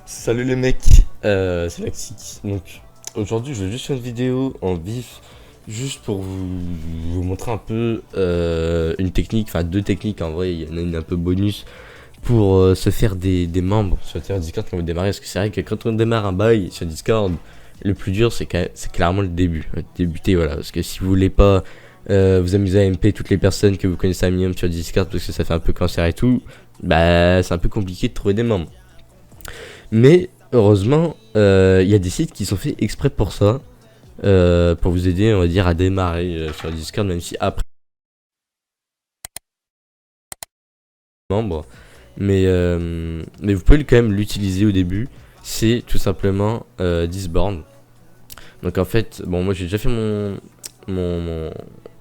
Salut les mecs, c'est Laxic. Donc aujourd'hui je vais juste faire une vidéo en vif, juste pour vous montrer un peu une technique, enfin deux techniques en vrai, il y en a une un peu bonus pour se faire des membres sur le serveur Discord quand vous démarrez. Parce que c'est vrai que quand on démarre un bail sur Discord, le plus dur c'est clairement le début, débuter voilà. Parce que si vous voulez pas vous amuser à MP toutes les personnes que vous connaissez un minimum sur Discord parce que ça fait un peu cancer et tout, bah c'est un peu compliqué de trouver des membres. Mais heureusement, il y a des sites qui sont faits exprès pour ça, pour vous aider, on va dire, à démarrer sur Discord, même si après membre. Mais vous pouvez quand même l'utiliser au début. C'est tout simplement Discord. Donc en fait, bon, moi j'ai déjà fait mon, mon,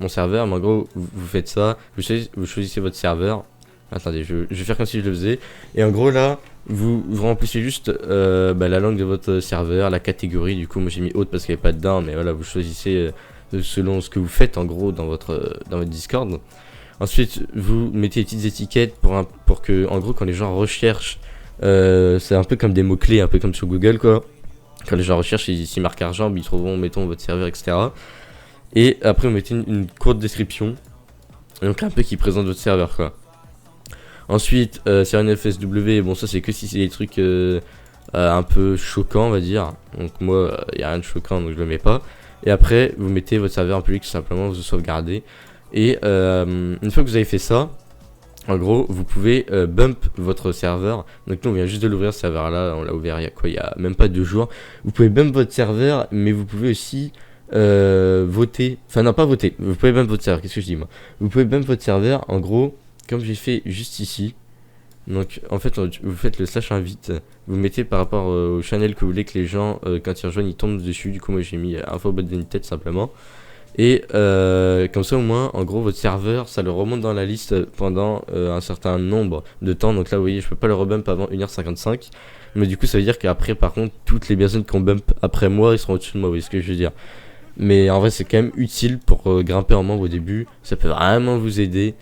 mon serveur, mais en gros, vous faites ça, vous choisissez votre serveur. Attendez, je vais faire comme si je le faisais. Et en gros, là, vous remplissez juste la langue de votre serveur, la catégorie. Du coup, moi j'ai mis haute parce qu'il n'y avait pas dedans, mais voilà, vous choisissez selon ce que vous faites en gros dans votre Discord. Ensuite, vous mettez des petites étiquettes pour que, en gros, quand les gens recherchent, c'est un peu comme des mots-clés, un peu comme sur Google, quoi. Quand les gens recherchent, ils marquent argent, ils trouveront, mettons, votre serveur, etc. Et après, vous mettez une courte description, donc un peu qui présente votre serveur, quoi. Ensuite, sur NFSW, bon, ça c'est que si c'est des trucs un peu choquants, on va dire. Donc, moi, il n'y a rien de choquant, donc je le mets pas. Et après, vous mettez votre serveur en public, tout simplement, vous sauvegardez. Et une fois que vous avez fait ça, en gros, vous pouvez bump votre serveur. Donc nous, on vient juste de l'ouvrir ce serveur-là. On l'a ouvert il y a quoi? Il y a même pas 2 jours. Vous pouvez bump votre serveur, mais vous pouvez aussi voter. Enfin non, pas voter. Vous pouvez bump votre serveur. Qu'est-ce que je dis moi? Vous pouvez bump votre serveur. En gros, comme j'ai fait juste ici. Donc en fait, vous faites le slash invite. Vous mettez par rapport au channel que vous voulez que les gens, quand ils rejoignent, ils tombent dessus. Du coup, moi j'ai mis info bot tête simplement. Et comme ça au moins, en gros, votre serveur, ça le remonte dans la liste pendant un certain nombre de temps. Donc là, vous voyez, je peux pas le rebump avant 1h55. Mais du coup, ça veut dire qu'après, par contre, toutes les personnes qui ont bump après moi, ils seront au-dessus de moi, vous voyez ce que je veux dire. Mais en vrai, c'est quand même utile pour grimper en membre au début. Ça peut vraiment vous aider.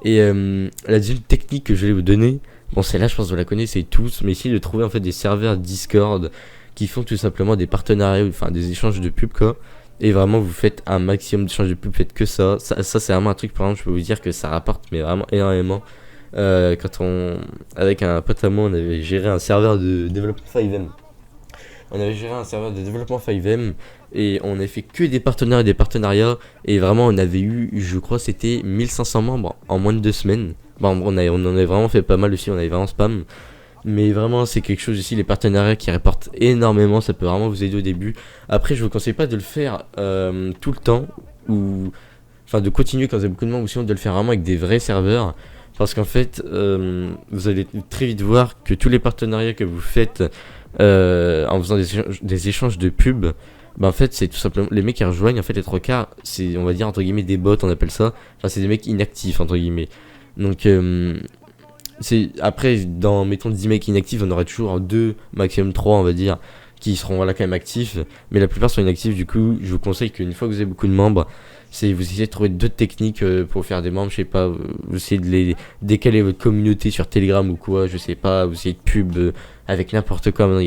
Et la deuxième technique que je vais vous donner, bon, celle-là, je pense que vous la connaissez tous, mais essayez de trouver en fait des serveurs Discord qui font tout simplement des partenariats, enfin des échanges de pubs, quoi. Et vraiment, vous faites un maximum d'échanges de pubs, faites que ça. Ça, c'est vraiment un truc, par exemple, je peux vous dire que ça rapporte, mais vraiment énormément. Avec un pote à moi, on avait géré un serveur de développement 5M. On avait géré un serveur de développement 5M et on avait fait que des partenaires et des partenariats. Et vraiment, on avait eu, je crois, c'était 1500 membres en moins de 2 semaines. Bon, on en avait vraiment fait pas mal aussi, on avait vraiment spam. Mais vraiment, c'est quelque chose ici, les partenariats qui rapportent énormément, ça peut vraiment vous aider au début. Après, je vous conseille pas de le faire tout le temps, ou enfin de continuer quand vous avez beaucoup de membres, ou sinon de le faire vraiment avec des vrais serveurs. Parce qu'en fait, vous allez très vite voir que tous les partenariats que vous faites en faisant des échanges de pubs, bah en fait, c'est tout simplement les mecs qui rejoignent, en fait, les trois quarts, c'est on va dire entre guillemets des bots, on appelle ça. Enfin, c'est des mecs inactifs, entre guillemets. Donc, c'est après dans mettons 10 mecs inactifs, on aura toujours 2 maximum 3 on va dire qui seront là quand même actifs, mais la plupart sont inactifs. Du coup, je vous conseille qu'une fois que vous avez beaucoup de membres, c'est vous essayez de trouver d'autres techniques pour faire des membres, je sais pas, vous essayez de les décaler votre communauté sur Telegram ou quoi, je sais pas, vous essayez de pub avec n'importe quoi. Maintenant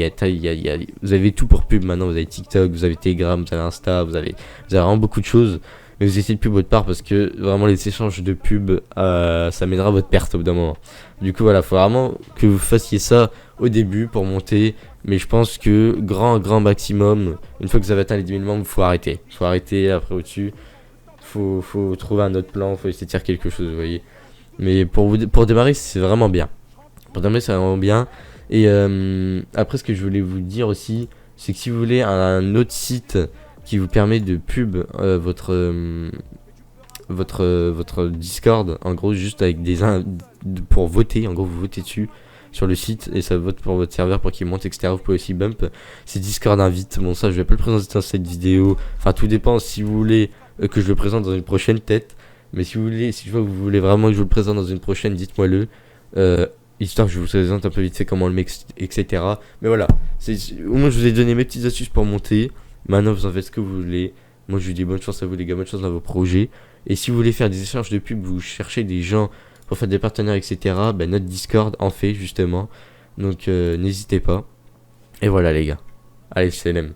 vous avez tout pour pub maintenant, vous avez TikTok, vous avez Telegram, vous avez Insta, vous avez vraiment beaucoup de choses. Mais vous essayez de pub votre part parce que vraiment les échanges de pub ça mènera à votre perte au bout d'un moment. Du coup voilà, faut vraiment que vous fassiez ça au début pour monter. Mais je pense que grand maximum, une fois que vous avez atteint les 10 000 membres, faut arrêter. Faut arrêter après au-dessus. Faut trouver un autre plan, faut essayer de faire quelque chose, vous voyez. Mais pour démarrer, c'est vraiment bien. Pour démarrer, c'est vraiment bien. Et après, ce que je voulais vous dire aussi, c'est que si vous voulez un autre site qui vous permet de pub votre Discord, en gros juste avec pour voter, en gros vous votez dessus sur le site et ça vote pour votre serveur pour qu'il monte, etc. Vous pouvez aussi bump, c'est Discord invite. Bon, ça je vais pas le présenter dans cette vidéo, enfin tout dépend si vous voulez que je le présente dans une prochaine tête, mais si je vois que vous voulez vraiment que je vous le présente dans une prochaine, dites-moi-le, histoire que je vous présente un peu vite fait comment le met, etc. Mais voilà, au moins je vous ai donné mes petites astuces pour monter. Maintenant, vous en faites ce que vous voulez. Moi, je vous dis bonne chance à vous, les gars. Bonne chance dans vos projets. Et si vous voulez faire des échanges de pub, vous cherchez des gens pour faire des partenaires, etc. Ben, notre Discord en fait, justement. Donc, n'hésitez pas. Et voilà les gars. Allez, c'est LM.